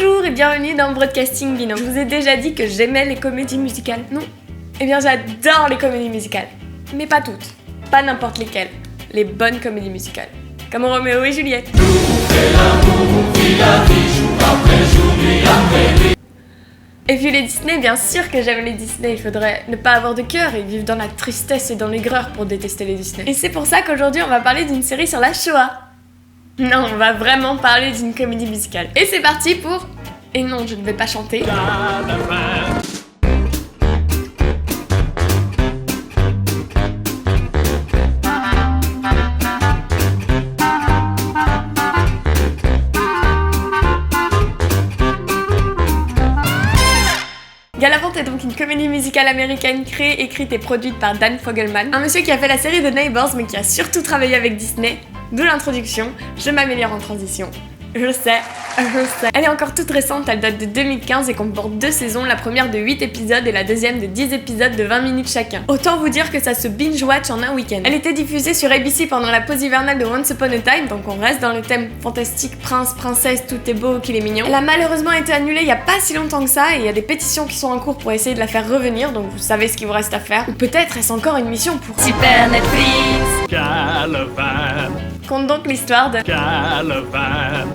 Bonjour et bienvenue dans Broadcasting Binôme. Je vous ai déjà dit que j'aimais les comédies musicales, non? Eh bien j'adore les comédies musicales. Mais pas toutes, pas n'importe lesquelles. Les bonnes comédies musicales. Comme Roméo et Juliette. Et puis les Disney, bien sûr que j'aime les Disney. Il faudrait ne pas avoir de cœur et vivre dans la tristesse et dans l'aigreur pour détester les Disney. Et c'est pour ça qu'aujourd'hui on va parler d'une série sur la Shoah. Non, on va vraiment parler d'une comédie musicale. Et c'est parti pour... Et non, je ne vais pas chanter. Galavant est donc une comédie musicale américaine créée, écrite et produite par Dan Fogelman, un monsieur qui a fait la série The Neighbors mais qui a surtout travaillé avec Disney. D'où l'introduction, je m'améliore en transition. Je sais. Elle est encore toute récente, elle date de 2015 et comporte 2 saisons, la première de 8 épisodes et la deuxième de 10 épisodes de 20 minutes chacun. Autant vous dire que ça se binge-watch en un week-end. Elle était diffusée sur ABC pendant la pause hivernale de Once Upon a Time, donc on reste dans le thème fantastique, prince, princesse, tout est beau, qu'il est mignon. Elle a malheureusement été annulée il y a pas si longtemps que ça et il y a des pétitions qui sont en cours pour essayer de la faire revenir, donc vous savez ce qu'il vous reste à faire. Ou peut-être est-ce encore une mission pour Super Netflix. Calavan. Conte donc l'histoire de Calavan.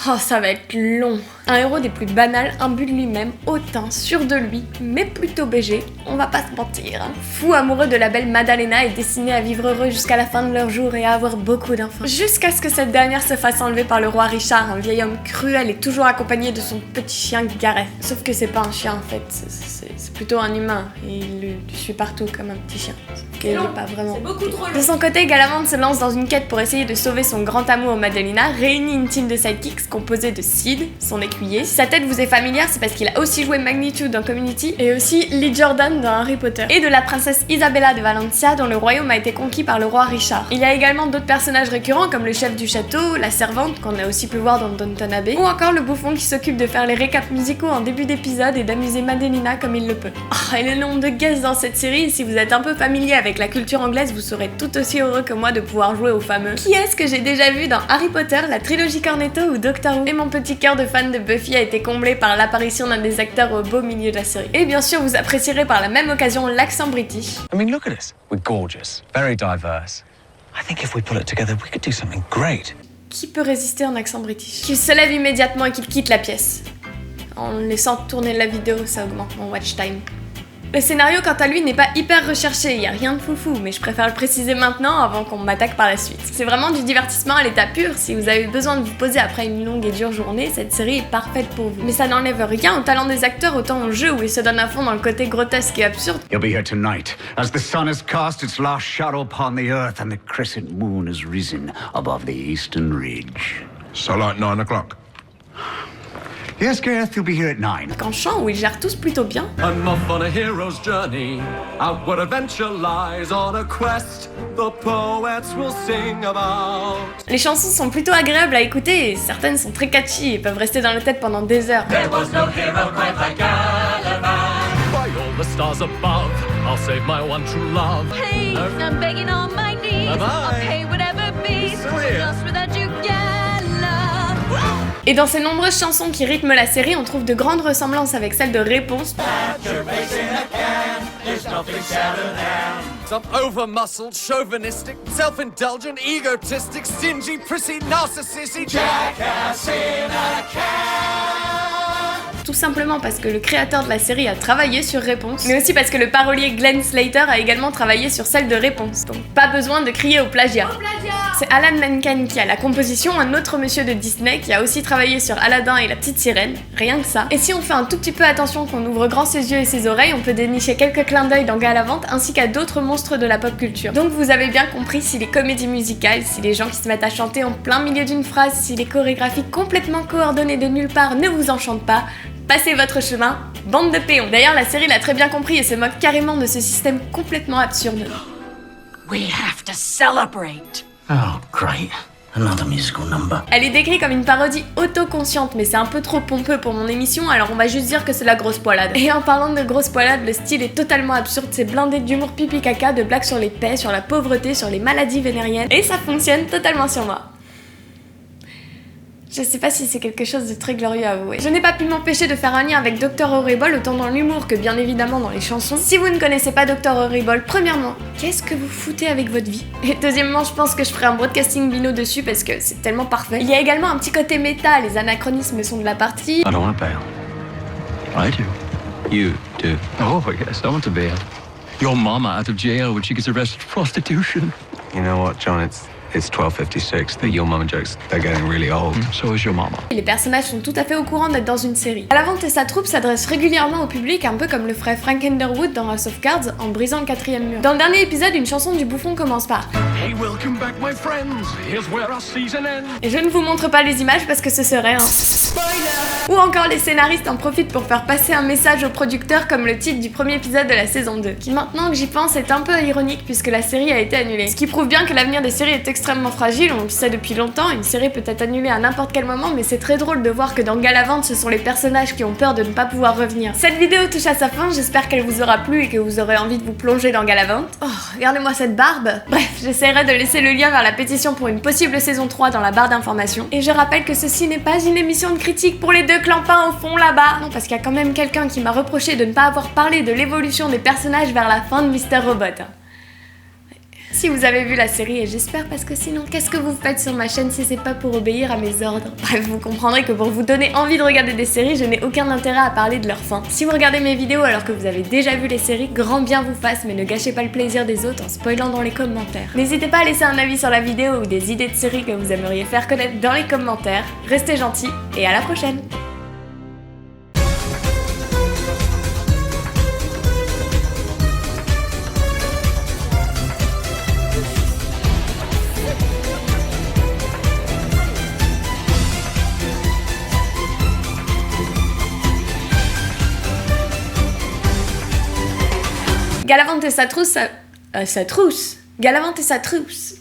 Oh, ça va être long. Un héros des plus banals, imbu de lui-même, hautain, sûr de lui, mais plutôt BG, on va pas se mentir. Fou amoureux de la belle Madalena et destiné à vivre heureux jusqu'à la fin de leur jour et à avoir beaucoup d'enfants. Jusqu'à ce que cette dernière se fasse enlever par le roi Richard, un vieil homme cruel et toujours accompagné de son petit chien Gareth. Sauf que c'est pas un chien en fait, c'est plutôt un humain et il le suit partout comme un petit chien. C'est pas vraiment. C'est beaucoup trop long. De son côté, Galavant se lance dans une quête pour essayer de sauver son grand amour Madalena, réunit une team de sidekicks composée de Sid, son écuyer. Si sa tête vous est familière, c'est parce qu'il a aussi joué Magnitude dans Community et aussi Lee Jordan dans Harry Potter. Et de la princesse Isabella de Valencia dont le royaume a été conquis par le roi Richard. Il y a également d'autres personnages récurrents comme le chef du château, la servante qu'on a aussi pu voir dans Downton Abbey, ou encore le bouffon qui s'occupe de faire les récaps musicaux en début d'épisode et d'amuser Madalena comme il le peut. Oh, et le nombre de guests dans cette série, si vous êtes un peu familier avec la culture anglaise, vous serez tout aussi heureux que moi de pouvoir jouer au fameux Qui est-ce que j'ai déjà vu dans Harry Potter, la trilogie Cornetto ou Doctor Who. Et mon petit cœur de fan de Buffy a été comblé par l'apparition d'un des acteurs au beau milieu de la série. Et bien sûr, vous apprécierez par la même occasion l'accent british. I mean, look at us. We're gorgeous, very diverse. I think if we pull it together, we could do something great. Qui peut résister en accent british? Qu'il se lève immédiatement et qu'il quitte la pièce. En laissant tourner la vidéo, ça augmente mon watch time. Le scénario, quant à lui, n'est pas hyper recherché, y a rien de foufou, mais je préfère le préciser maintenant avant qu'on m'attaque par la suite. C'est vraiment du divertissement à l'état pur, si vous avez besoin de vous poser après une longue et dure journée, cette série est parfaite pour vous. Mais ça n'enlève rien au talent des acteurs, autant au jeu où ils se donnent à fond dans le côté grotesque et absurde. You'll be here tonight, as the sun has cast its last shadow upon the earth and the crescent moon has risen above the eastern ridge. So like 9 o'clock. Yes, Gareth, you'll be here at 9. Qu'en chant, où ils gèrent tous plutôt bien. I'm off on a hero's journey, out where adventure lies, on a quest the poets will sing about. Les chansons sont plutôt agréables à écouter et certaines sont très catchy et peuvent rester dans la tête pendant des heures. There was no hero quite like Calavan. By all the stars above, I'll save my one true love. Please, I'm begging on my knees. Am I? I'll pay whatever be. So weird. Lost without you, Gala. Et dans ces nombreuses chansons qui rythment la série, on trouve de grandes ressemblances avec celles de Réponse, Some over-muscled, chauvinistic, self-indulgent, egotistic, stingy, prissy, narcissistic jackass in a can. tout simplement parce que le créateur de la série a travaillé sur Réponse, mais aussi parce que le parolier Glenn Slater a également travaillé sur celle de Réponse. Donc pas besoin de crier au plagiat. C'est Alan Menken qui a la composition, un autre monsieur de Disney qui a aussi travaillé sur Aladdin et la petite sirène, rien que ça. Et si on fait un tout petit peu attention, qu'on ouvre grand ses yeux et ses oreilles, on peut dénicher quelques clins d'œil dans Galavant ainsi qu'à d'autres monstres de la pop culture. Donc vous avez bien compris, si les comédies musicales, si les gens qui se mettent à chanter en plein milieu d'une phrase, si les chorégraphies complètement coordonnées de nulle part ne vous enchantent pas, passez votre chemin, bande de péons. D'ailleurs, la série l'a très bien compris et se moque carrément de ce système complètement absurde. We have to celebrate. Oh, great. Another musical number. Elle est décrite comme une parodie autoconsciente, mais c'est un peu trop pompeux pour mon émission, alors on va juste dire que c'est la grosse poilade. Et en parlant de grosse poilade, le style est totalement absurde, c'est blindé d'humour pipi caca, de blagues sur les paix, sur la pauvreté, sur les maladies vénériennes, et ça fonctionne totalement sur moi. Je sais pas si c'est quelque chose de très glorieux à avouer. Je n'ai pas pu m'empêcher de faire un lien avec Dr. Horrible autant dans l'humour que bien évidemment dans les chansons. Si vous ne connaissez pas Dr. Horrible, premièrement, qu'est-ce que vous foutez avec votre vie? Et deuxièmement, je pense que je ferai un broadcasting bino dessus parce que c'est tellement parfait. Il y a également un petit côté méta, les anachronismes sont de la partie. I don't want to bail. I do. You do. Oh, yes, I want to bail. Your mama out of jail when she gets arrested for prostitution. You know what, John? It's 12:56. The Your Mama jokes, they're getting really old. So is your mama. Et les personnages sont tout à fait au courant d'être dans une série. Galavant et sa troupe s'adressent régulièrement au public, un peu comme le ferait Frank Underwood dans House of Cards en brisant le 4e mur. Dans le dernier épisode, une chanson du bouffon commence par Hey, welcome back, my friends. Here's where our season ends. et je ne vous montre pas les images parce que ce serait un spoiler. Ou encore les scénaristes en profitent pour faire passer un message aux producteurs comme le titre du premier épisode de la saison 2, qui maintenant que j'y pense est un peu ironique puisque la série a été annulée. Ce qui prouve bien que l'avenir des séries est extrêmement fragile, on le sait depuis longtemps, une série peut être annulée à n'importe quel moment, mais c'est très drôle de voir que dans Galavant, ce sont les personnages qui ont peur de ne pas pouvoir revenir. Cette vidéo touche à sa fin, j'espère qu'elle vous aura plu et que vous aurez envie de vous plonger dans Galavant. Oh, regardez-moi cette barbe. Bref, j'essaierai de laisser le lien vers la pétition pour une possible saison 3 dans la barre d'informations. Et je rappelle que ceci n'est pas une émission de critique pour les deux clampins au fond là-bas. Non, parce qu'il y a quand même quelqu'un qui m'a reproché de ne pas avoir parlé de l'évolution des personnages vers la fin de Mr. Robot. Si vous avez vu la série, et j'espère parce que sinon, qu'est-ce que vous faites sur ma chaîne si c'est pas pour obéir à mes ordres? Bref, vous comprendrez que pour vous donner envie de regarder des séries, je n'ai aucun intérêt à parler de leur fin. Si vous regardez mes vidéos alors que vous avez déjà vu les séries, grand bien vous fasse, mais ne gâchez pas le plaisir des autres en spoilant dans les commentaires. N'hésitez pas à laisser un avis sur la vidéo ou des idées de séries que vous aimeriez faire connaître dans les commentaires. Restez gentils et à la prochaine! Galavant et sa trousse, sa trousse. Galavant et sa trousse.